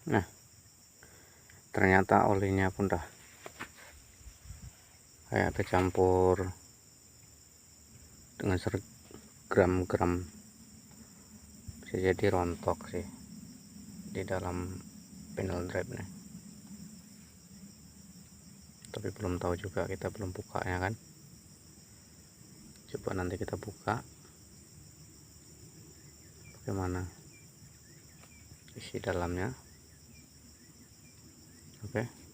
Nah, ternyata olinya pun dah kayak kecampur dengan gram-gram, bisa jadi rontok sih di dalam panel drive nih, tapi belum tahu juga, kita belum buka ya kan. Coba nanti kita buka bagaimana isi dalamnya. Oke.